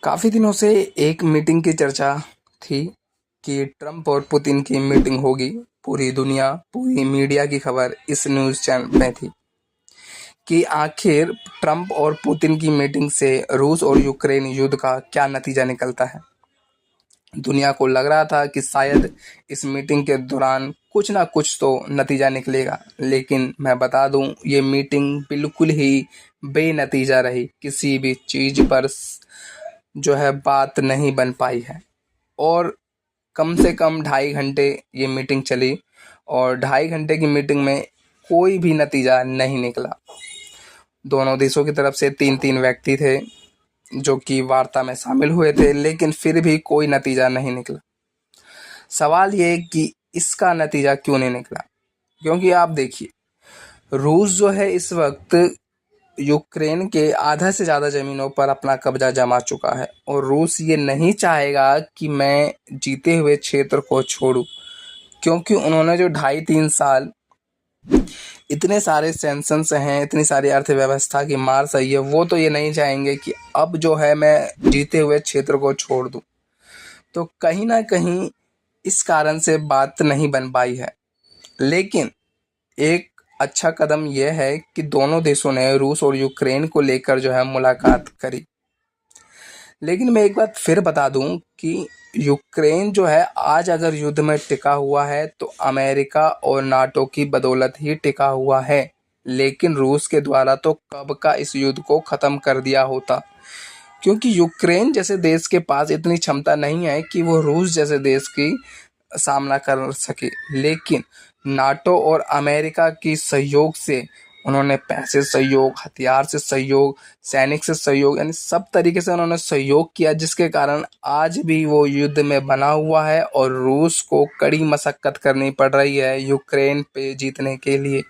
काफ़ी दिनों से एक मीटिंग की चर्चा थी कि ट्रंप और पुतिन की मीटिंग होगी। पूरी दुनिया, पूरी मीडिया की खबर इस न्यूज़ चैनल में थी कि आखिर ट्रंप और पुतिन की मीटिंग से रूस और यूक्रेन युद्ध का क्या नतीजा निकलता है। दुनिया को लग रहा था कि शायद इस मीटिंग के दौरान कुछ ना कुछ तो नतीजा निकलेगा, लेकिन मैं बता दूं, ये मीटिंग बिल्कुल ही बेनतीजा रही। किसी भी चीज़ पर जो है बात नहीं बन पाई है और कम से कम 2.5 घंटे ये मीटिंग चली और 2.5 घंटे की मीटिंग में कोई भी नतीजा नहीं निकला। दोनों देशों की तरफ से 3-3 व्यक्ति थे जो कि वार्ता में शामिल हुए थे, लेकिन फिर भी कोई नतीजा नहीं निकला। सवाल ये है कि इसका नतीजा क्यों नहीं निकला? क्योंकि आप देखिए, रूस जो है इस वक्त यूक्रेन के आधा से ज़्यादा ज़मीनों पर अपना कब्जा जमा चुका है और रूस ये नहीं चाहेगा कि मैं जीते हुए क्षेत्र को छोड़ूं, क्योंकि उन्होंने जो 2.5-3 साल इतने सारे सैंक्शंस हैं, इतनी सारी अर्थव्यवस्था की मार सही है, वो तो ये नहीं चाहेंगे कि अब जो है मैं जीते हुए क्षेत्र को छोड़ दूं। तो कहीं ना कहीं इस कारण से बात नहीं बन पाई है। लेकिन एक अच्छा कदम यह है कि दोनों देशों ने रूस और यूक्रेन को लेकर जो है मुलाकात करी। लेकिन मैं एक बात फिर बता दूं कि यूक्रेन जो है आज अगर युद्ध में टिका हुआ है तो अमेरिका और नाटो की बदौलत ही टिका हुआ है, लेकिन रूस के द्वारा तो कब का इस युद्ध को ख़त्म कर दिया होता, क्योंकि यूक्रेन जैसे देश के पास इतनी क्षमता नहीं है कि वो रूस जैसे देश की सामना कर सके। लेकिन नाटो और अमेरिका की सहयोग से उन्होंने पैसे सहयोग, हथियार से सहयोग, सैनिक से सहयोग, यानी सब तरीके से उन्होंने सहयोग किया, जिसके कारण आज भी वो युद्ध में बना हुआ है और रूस को कड़ी मशक्कत करनी पड़ रही है यूक्रेन पे जीतने के लिए।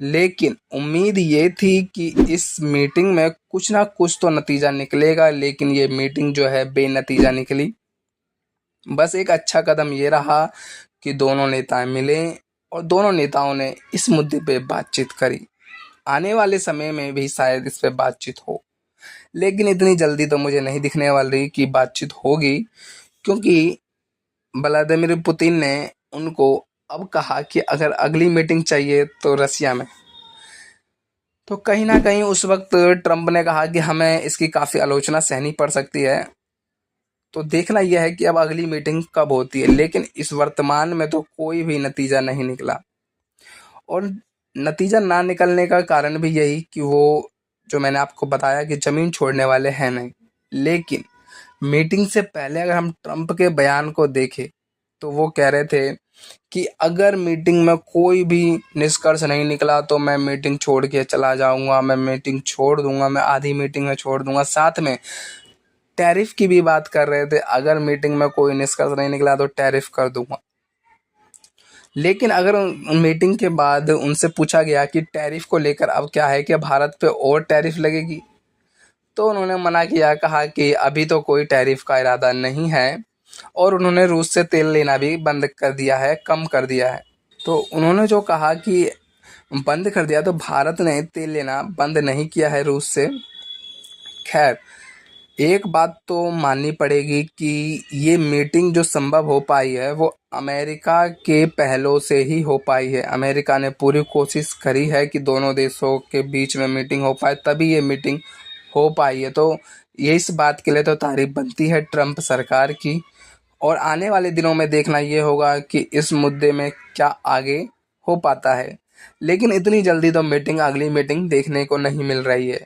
लेकिन उम्मीद ये थी कि इस मीटिंग में कुछ ना कुछ तो नतीजा निकलेगा, लेकिन ये मीटिंग जो है बेनतीजा निकली। बस एक अच्छा कदम ये रहा कि दोनों नेता मिले और दोनों नेताओं ने इस मुद्दे पे बातचीत करी। आने वाले समय में भी शायद इस पे बातचीत हो, लेकिन इतनी जल्दी तो मुझे नहीं दिखने वाली कि बातचीत होगी, क्योंकि व्लादिमीर पुतिन ने उनको अब कहा कि अगर अगली मीटिंग चाहिए तो रसिया में। तो कहीं ना कहीं उस वक्त ट्रंप ने कहा कि हमें इसकी काफ़ी आलोचना सहनी पड़ सकती है। तो देखना यह है कि अब अगली मीटिंग कब होती है, लेकिन इस वर्तमान में तो कोई भी नतीजा नहीं निकला। और नतीजा ना निकलने का कारण भी यही कि वो जो मैंने आपको बताया कि ज़मीन छोड़ने वाले हैं नहीं। लेकिन मीटिंग से पहले अगर हम ट्रंप के बयान को देखें तो वो कह रहे थे कि अगर मीटिंग में कोई भी निष्कर्ष नहीं निकला तो मैं मीटिंग छोड़ के चला जाऊंगा, मैं मीटिंग छोड़ दूंगा, मैं आधी मीटिंग में छोड़ दूंगा। साथ में टैरिफ की भी बात कर रहे थे, अगर मीटिंग में कोई निष्कर्ष नहीं निकला तो टैरिफ कर दूंगा। लेकिन अगर मीटिंग के बाद उनसे पूछा गया कि टैरिफ को लेकर अब क्या है, कि भारत पे और टैरिफ लगेगी, तो उन्होंने मना किया, कहा कि अभी तो कोई टैरिफ का इरादा नहीं है और उन्होंने रूस से तेल लेना भी बंद कर दिया है, कम कर दिया है। तो उन्होंने जो कहा कि बंद कर दिया, तो भारत ने तेल लेना बंद नहीं किया है रूस से। खैर, एक बात तो माननी पड़ेगी कि ये मीटिंग जो संभव हो पाई है वो अमेरिका के पहलों से ही हो पाई है। अमेरिका ने पूरी कोशिश करी है कि दोनों देशों के बीच में मीटिंग हो पाए, तभी ये मीटिंग हो पाई है। तो ये इस बात के लिए तो तारीफ बनती है ट्रंप सरकार की। और आने वाले दिनों में देखना ये होगा कि इस मुद्दे में क्या आगे हो पाता है। लेकिन इतनी जल्दी तो मीटिंग, अगली मीटिंग देखने को नहीं मिल रही है।